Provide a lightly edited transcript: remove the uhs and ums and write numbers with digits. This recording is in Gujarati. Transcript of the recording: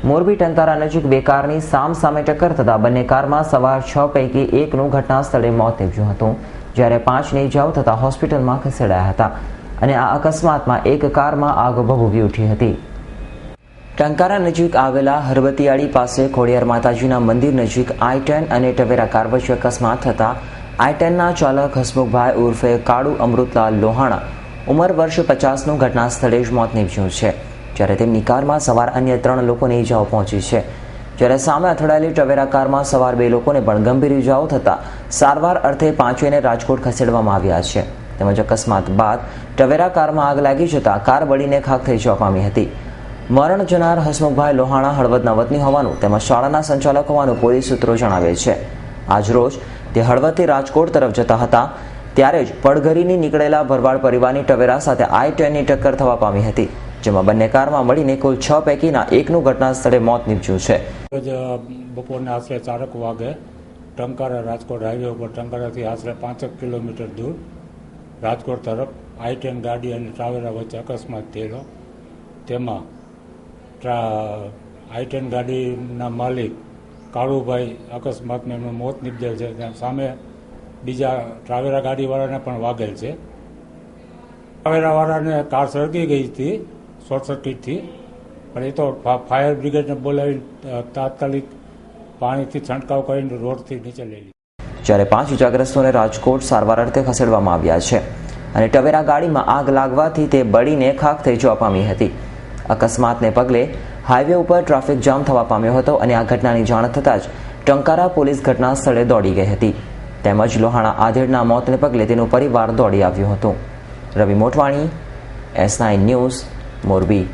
મોરબી ટંકારા નજીક બે કારની સામસામે ટક્કર થતા બંને કારમાં સવાર 6 પૈકી એકનું ઘટના સ્થળે મોત નીપજ્યું હતું, જ્યારે 5ને ઇજાઓ થતા હોસ્પિટલમાં ખસેડાયા હતા અને આ અકસ્માતમાં એક કારમાં આગ ભભૂકી ઉઠી હતી। ટંકારા નજીક આવેલા હરબતિયાળી પાસે ખોડિયાર માતાજીના મંદિર નજીક i10 અને ટવેરા કાર વચ્ચે અકસ્માત થતા i10ના ચાલક હસમુખભાઈ ઉર્ફે કાળુ અમૃતલાલ લોહાણા ઉંમર વર્ષ 50નું ઘટના સ્થળે જ મોત નીપજ્યું છે, જ્યારે તેમની કારમાં સવાર અન્ય 3 લોકોને ઇજાઓ પહોંચી છે, જ્યારે સામે અથડાયેલી ટવેરા કારમાં સવાર 2 લોકોને પણ ગંભીર ઇજાઓ થતા સારવાર અર્થે પાંચેયને રાજકોટ ખસેડવામાં આવ્યા છે। તેમજ અકસ્માત બાદ ટવેરા કારમાં આગ લાગી જતા કાર બળીને ખાખ થઈ જવા પામી હતી। મરણ જનાર હસમુખભાઈ લોહાણા હળવદના વતની હોવાનું તેમજ શાળાના સંચાલક હોવાનું પોલીસ સૂત્રો જણાવે છે। આજરોજ તે હળવદથી રાજકોટ તરફ જતા હતા ત્યારે જ પડઘરીની નીકળેલા ભરવાડ પરિવારની ટવેરા સાથે i10ની ટક્કર થવા પામી હતી, જેમાં બંને કારમાં મળીને કુલ 6 પૈકીના એકનું ઘટના સ્થળે મોત નીપજ્યું છે। બપોરના આશરે 4 વાગે ટંકારા રાજકોટ હાઈવે ઉપર ટંકારાથી આશરે 5 કિલોમીટર દૂર રાજકોટ તરફ i10 ગાડી અને ટ્રાવેરા વચ્ચે અકસ્માત થયેલો। તેમાં i10 ગાડીના માલિક કાળુભાઈ અકસ્માતમાં એમનું મોત નીપજેલ છે, સામે બીજા ટ્રાવેરા ગાડીવાળાને પણ વાગેલ છે। ટ્રાવેરાવાળાને કાર સળગી ગઈ હતી શોર્ટ સર્કિટથી, પણ એ તો ફાયર બ્રિગેડને બોલાવી તાત્કાલિક પાણીથી છંટકાવ કરીને રોડથી નીચે લઈ લીધી, જ્યારે 5 ઇજાગ્રસ્તોને રાજકોટ સારવાર અર્થે ખસેડવામાં આવ્યા છે અને ટવેરા ગાડીમાં આગ લાગવાથી તે બળીને ખાખ થઈ જવા પામી હતી। અકસ્માતને પગલે હાઈવે ઉપર ટ્રાફિક જામ થવા પામ્યો હતો અને આ ઘટનાની જાણ થતાં જ ટંકારા પોલીસ ઘટના સ્થળે દોડી ગઈ હતી, તેમજ લોહાણા આધેડના મોતને પગલે તેનો પરિવાર દોડી આવ્યો હતો। રવિ મોટવાણી, S9 ન્યૂઝ, મોરબી।